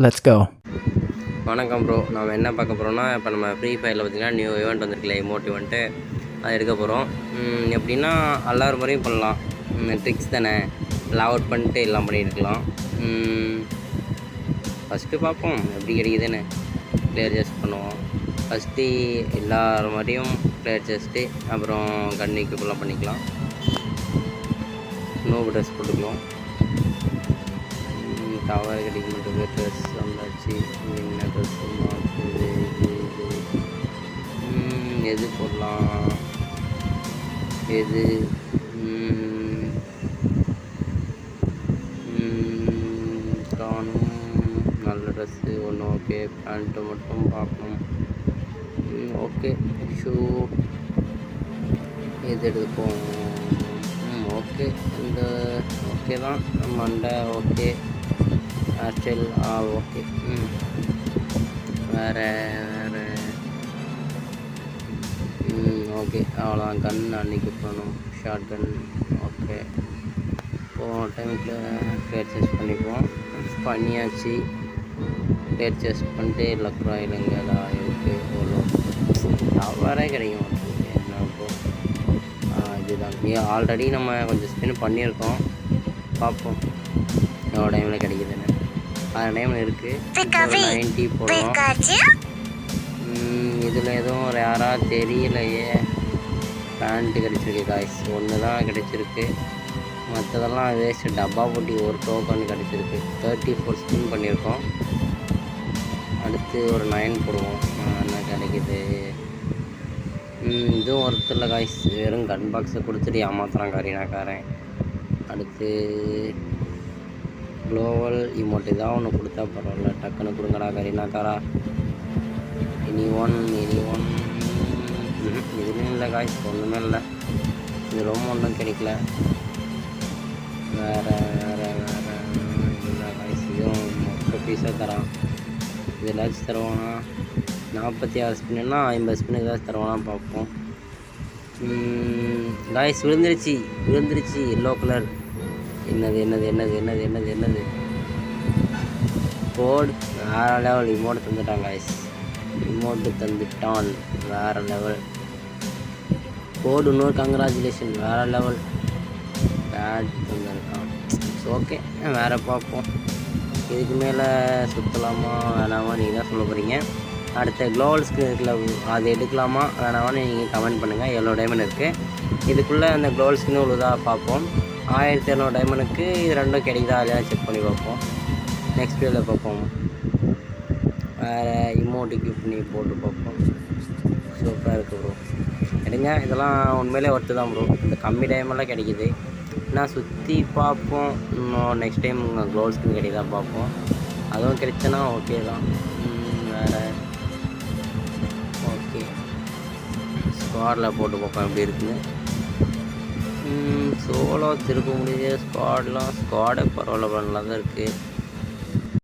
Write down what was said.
Let's go. வணக்கம் bro. நம்ம என்ன பார்க்க போகிறோம்னா, இப்போ நம்ம ஃப்ரீ ஃபயரில் பார்த்திங்கன்னா நியூ ஈவெண்ட் வந்துருக்குல்ல, இமோட் ஈவெண்ட்டு. அதை எடுக்க போகிறோம். எப்படின்னா எல்லாரும் முறையும் பண்ணலாம். ட்ரிக்ஸ் தானே, லாக் அவுட் பண்ணிட்டு எல்லாம் பண்ணியிருக்கலாம். ஃபஸ்ட்டு பார்ப்போம் எப்படி கிடைக்குதுன்னு. பிளேயர் ஜஸ்ட் பண்ணுவோம். ஃபஸ்ட்டு எல்லார் மாதிரியும் பிளேயர் ஜஸ்ட்டு, அப்புறம் கன்னிக்குள்ளே பண்ணிக்கலாம். நோபு ட்ரெஸ் போட்டுக்கலாம். டவர் கிடைக்க மாட்டேங்குது. ட்ரெஸ் வந்தாச்சு. என்ன ட்ரெஸ் மாற்றுது? எது போடலாம்? எது காணும்? நல்ல ட்ரெஸ்ஸு ஒன்று. ஓகே, பேண்ட்டு மட்டும் பார்க்கணும். ஓகே, ஷூ எது எடுப்போம்? ஓகே, இந்த ஓகே தான். மண்டை ஓகே, ஹேர்ஸ்டைல் ஓகே. வேறு ஓகே, அவ்வளோதான். கன் அன்றைக்கி பண்ணணும். ஷார்ட் கன் ஓகே. போன டைமில் பிளேட் செஸ் பண்ணிப்போம். பண்ணியாச்சு. பிளேட் செஸ் பண்ணிட்டு லக் ராயலுங்க இருக்குது. எவ்வளோ டவரே கிடைக்கும் என்ன இப்போ? இதுதான். ஆல்ரெடி நம்ம கொஞ்சம் ஸ்பின் பண்ணியிருக்கோம். பார்ப்போம் எவ்வளோ டைமில் கிடைக்குதுன்னு. அந்த டைமில் இருக்குது. 90 போடுவோம். இதில் எதுவும் யாராக தெரியலையே. பேண்ட்டு கிடச்சிருக்கு காய்ஸ். ஒன்று தான் கிடச்சிருக்கு. மற்றதெல்லாம் வேஸ்ட்டு. டப்பா போட்டி ஒரு டோக்கன் கிடச்சிருக்கு. 34 ஸ்பின் பண்ணியிருக்கோம். அடுத்து ஒரு 9 போடுவோம். என்ன கிடைக்கிது? இதுவும் ஒருத்தர் காய்ஸ். வெறும் கன் பாக்ஸை கொடுத்துட்டு ஏமாத்துறான் கரீனாக்காரன். அடுத்து குளோவல் இமோட் தான் ஒன்று கொடுத்தா பரவாயில்ல. டக்குன்னு கொடுங்கடா கரீனாக்காரா. எனி ஒன் இதுலேயும் இல்லை காய்ஸ். ஒன்றுமே இல்லை. இது ரொம்ப ஒன்றும் கிடைக்கல. வேறு இல்லை காய்ஸ். இதுவும் மொத்த பீஸாக தரான். இது ஏதாச்சும் தருவானா? 46 ஸ்பின்னுன்னா 50 ஸ்பின்னு ஏதாச்சும் தருவானா பார்ப்போம். காய்ஸ் விழுந்துருச்சு எல்லோ கலர். என்னது கோட் வேறு லெவல். இமோட்டு தந்துட்டான் காய்ஸ். இமோட்டு தந்துட்டான். வேறு லெவல் கோடு. இன்னொரு கங்க்ராச்சுலேஷன். வேறு லெவல் பேட் தந்துருக்கான். ஓகே, வேறு பார்ப்போம். இதுக்கு மேலே சுற்றலாமா வேணாமா நீங்கள் தான் சொல்ல போகிறீங்க. அடுத்த குளோவல் ஸ்கின் இருக்குல்ல, அது எடுக்கலாமா வேணாமான்னு நீங்கள் கமெண்ட் பண்ணுங்கள். எவ்வளோ டைமண்ட் இருக்குது இதுக்குள்ளே. அந்த குளோவல் ஸ்கின் உள்ளதாக பார்ப்போம். 1700 டைமண்டுக்கு இது ரெண்டும் கிடைக்குதா இல்லையா செக் பண்ணி பார்ப்போம். நெக்ஸ்ட் வீடியோவில் பார்ப்போம். வேறு இமோட்டு கிஃப்ட் பண்ணி போட்டு பார்ப்போம். சூப்பராக இருக்குது ப்ரோ. எடுங்க. இதெல்லாம் உண்மையிலே ஒர்த்து தான் ப்ரோ. இந்த கம்மி டைமெல்லாம் கிடைக்கிது. நான் சுற்றி பார்ப்போம். இன்னும் நெக்ஸ்ட் டைம் க்ளோவல் ஸ்கின் கிடைக்குதா பார்ப்போம். அதுவும் கிடைச்சனா ஓகே தான். வேறு ஓகே, ஸ்குவாடில் போட்டு பார்ப்போம் எப்படி இருக்குன்னு. சோலோ திருப்ப முடியுது. ஸ்குவாடே பரவாயில்ல, நல்லா தான் இருக்குது.